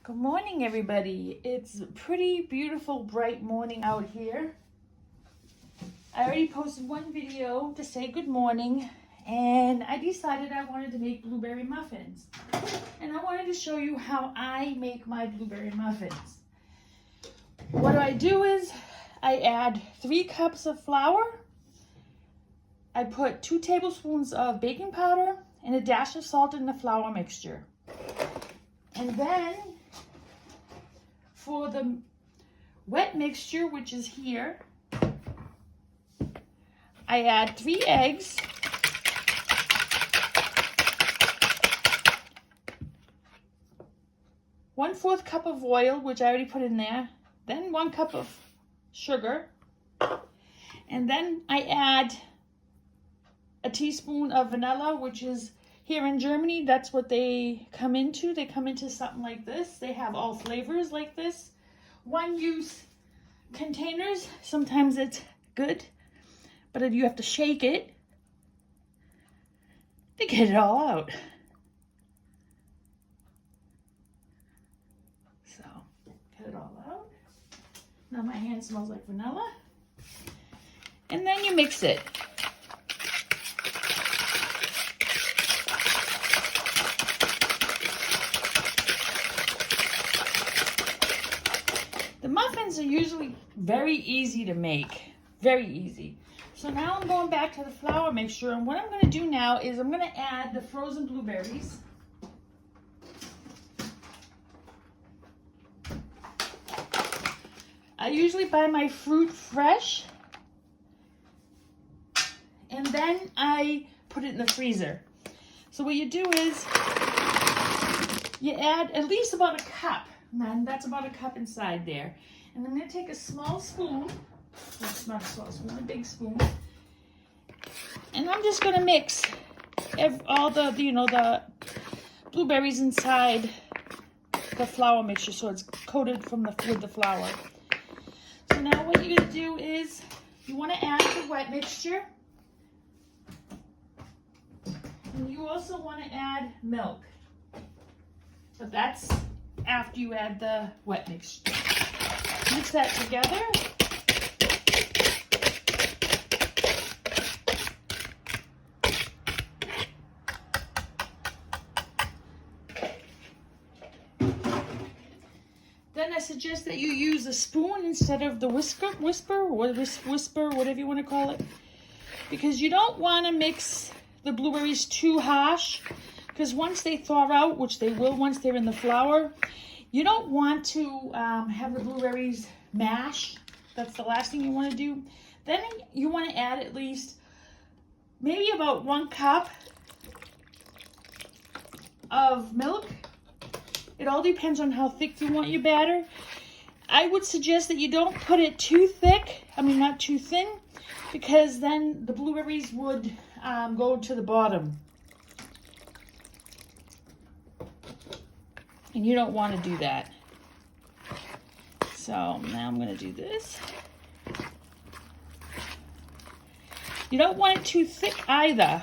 Good morning, everybody. It's a pretty beautiful, bright morning out here. I already posted one video to say good morning, and I decided I wanted to make blueberry muffins. And I wanted to show you how I make my blueberry muffins. What I do is I add 3 cups of flour. I put 2 tablespoons of baking powder and a dash of salt in the flour mixture. And then for the wet mixture, which is here, I add 3 eggs, one-fourth cup of oil, which I already put in there, then 1 cup of sugar, and then I add a teaspoon of vanilla, which is here in Germany, that's what they come into. They come into something like this. They have all flavors like this. One-use containers. Sometimes it's good, but you have to shake it to get it all out. So, get it all out. Now my hand smells like vanilla. And then you mix it. The muffins are usually very easy to make, very easy. So now I'm going back to the flour mixture, and what I'm going to do now is I'm going to add the frozen blueberries. I usually buy my fruit fresh, and then I put it in the freezer. So what you do is you add at least about a cup. And that's about a cup inside there. And I'm going to take a small spoon. That's not a small spoon, a big spoon. And I'm just going to mix all the, the blueberries inside the flour mixture so it's coated with the flour. So now what you're going to do is you want to add the wet mixture. And you also want to add milk. But that's after you add the wet mixture. Mix that together. Then I suggest that you use a spoon instead of the whisper, whatever you want to call it. Because you don't want to mix the blueberries too harsh. Because once they thaw out, which they will once they're in the flour, you don't want to have the blueberries mash. That's the last thing you want to do. Then you want to add at least maybe about 1 cup of milk. It all depends on how thick you want your batter. I would suggest that you don't put it too thick, not too thin, because then the blueberries would go to the bottom. And you don't want to do that. So now I'm going to do this. You don't want it too thick either.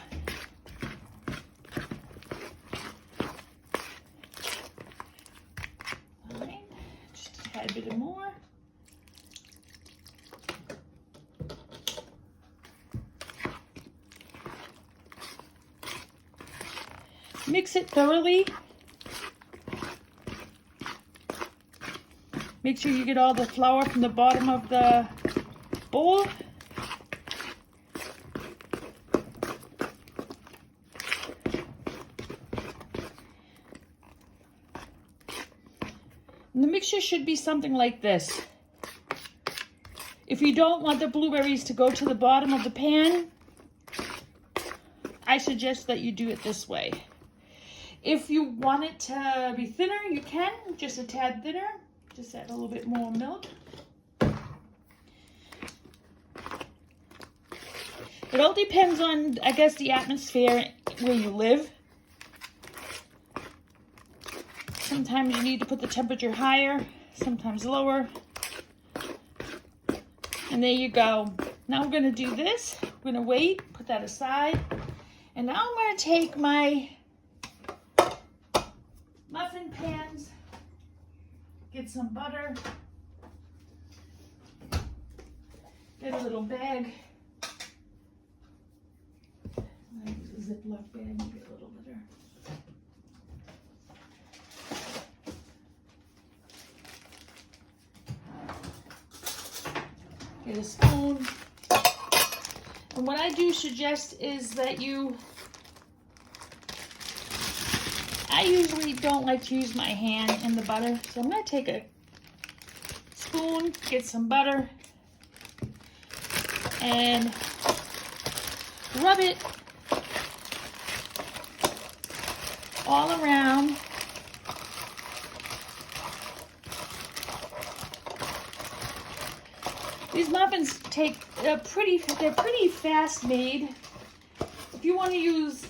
All right, just a tad bit more. Mix it thoroughly. Make sure you get all the flour from the bottom of the bowl. And the mixture should be something like this. If you don't want the blueberries to go to the bottom of the pan, I suggest that you do it this way. If you want it to be thinner, you can, just a tad thinner. Just add a little bit more milk. It all depends on, I guess, the atmosphere where you live. Sometimes you need to put the temperature higher, sometimes lower. And there you go. Now we're going to do this. We're going to wait, put that aside. And now I'm going to take my muffin pans get some butter. Get a little bag. I use a Ziploc bag and get a little butter. Get a spoon. And what I do suggest is that I usually don't like to use my hand in the butter, so I'm going to take a spoon, get some butter, and rub it all around. These muffins they're pretty fast made. If you want to use,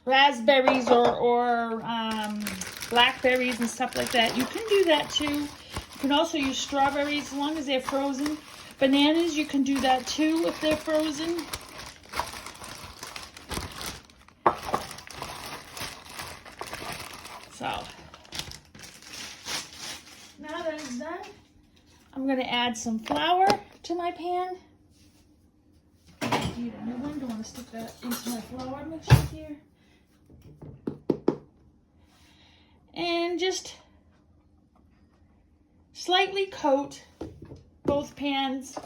raspberries or blackberries and stuff like that, you can do that too. You can also use strawberries as long as they're frozen. Bananas, you can do that too if they're frozen. So, now that it's done, I'm going to add some flour to my pan. I need a new one. Don't want to stick that into my flour mixture here. And just slightly coat both pans.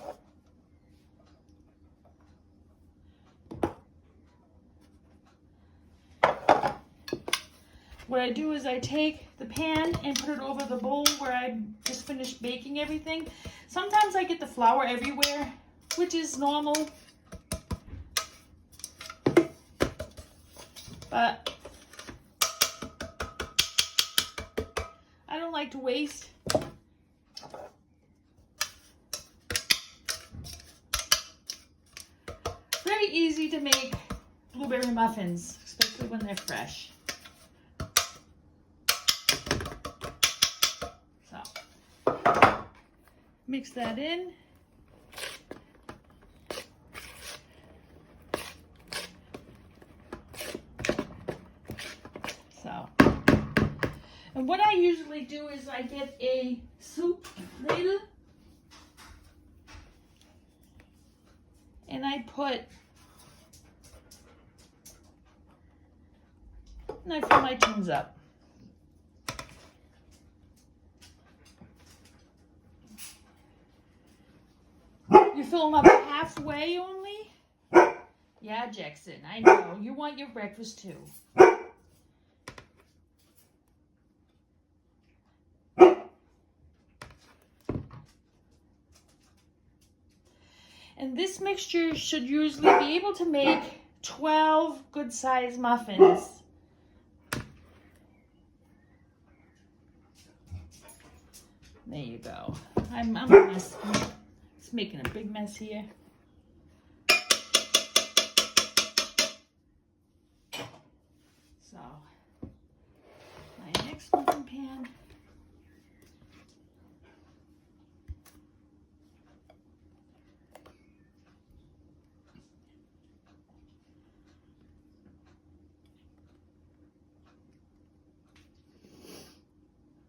What I do is I take the pan and put it over the bowl where I just finished baking everything. Sometimes I get the flour everywhere, which is normal. But I don't like to waste. Very easy to make blueberry muffins, especially when they're fresh. So, mix that in. So, and what I usually do is I get a soup ladle and I fill my tins up. You fill them up halfway only? Yeah, Jackson, I know. You want your breakfast too. And this mixture should usually be able to make 12 good-sized muffins. There you go. I'm a mess. It's making a big mess here. So, my next muffin pan.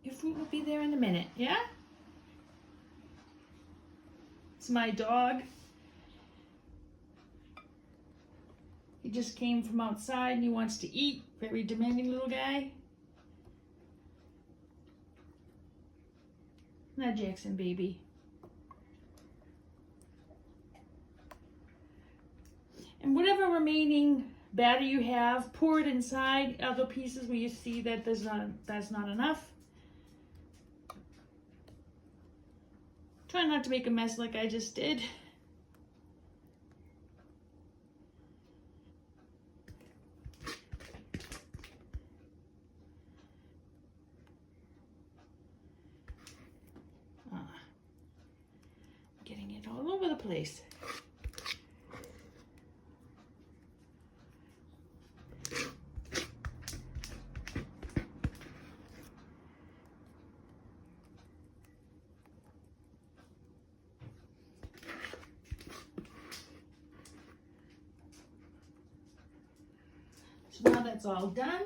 Your food will be there in a minute, yeah? It's my dog. He just came from outside and he wants to eat. Very demanding little guy. Now, Jackson, baby. And whatever remaining batter you have, pour it inside other pieces where you see that that's not enough. Try not to make a mess like I just did. Getting it all over the place. So now that's all done.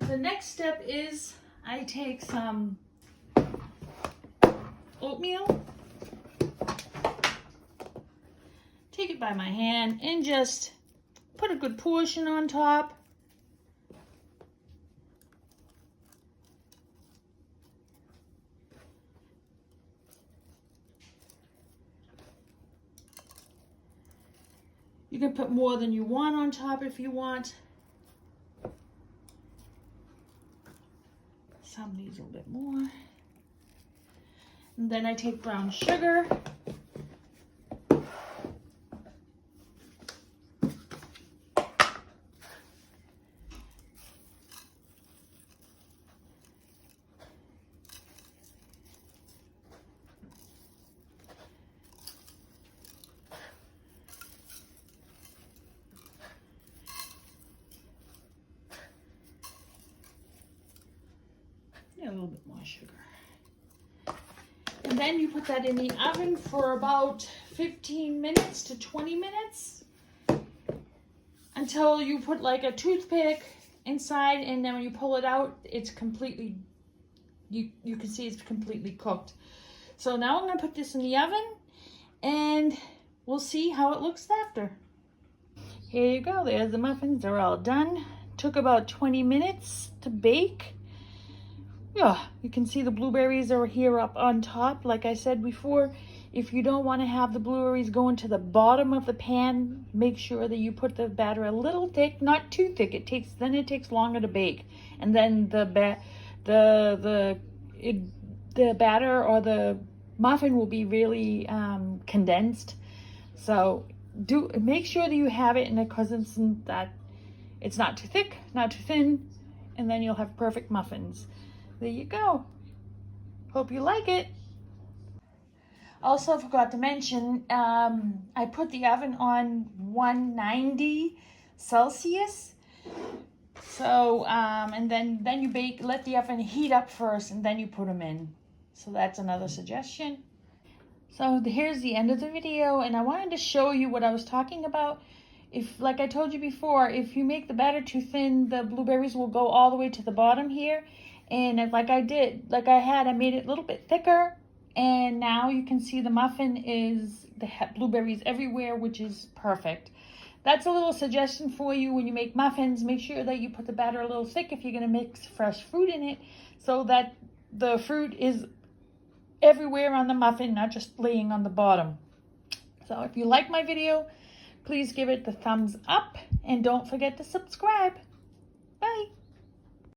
The the next step is I take some oatmeal, take it by my hand, and just put a good portion on top. You can put more than you want on top if you want. Some needs a little bit more. And then I take brown sugar. A little bit more sugar. And then you put that in the oven for about 15 minutes to 20 minutes until you put like a toothpick inside, and then when you pull it out, it's completely, you can see it's completely cooked. So now I'm going to put this in the oven and we'll see how it looks after. Here you go. There's the muffins. They're all done. Took about 20 minutes to bake. Yeah, you can see the blueberries are here up on top. Like I said before, if you don't want to have the blueberries going to the bottom of the pan, make sure that you put the batter a little thick, not too thick. It takes longer to bake, and then the batter or the muffin will be really condensed. So make sure that you have it in a cousin that it's not too thick, not too thin, and then you'll have perfect muffins. There you go. Hope you like it. Also, I forgot to mention, I put the oven on 190 Celsius. So, and then you bake, let the oven heat up first, and then you put them in. So that's another suggestion. So here's the end of the video, and I wanted to show you what I was talking about. If, like I told you before, if you make the batter too thin, the blueberries will go all the way to the bottom here. And I made it a little bit thicker, and now you can see the muffin is the blueberries everywhere, which is perfect. That's a little suggestion for you when you make muffins. Make sure that you put the batter a little thick if you're going to mix fresh fruit in it, so that the fruit is everywhere on the muffin, not just laying on the bottom. So if you like my video, please give it the thumbs up, and don't forget to subscribe.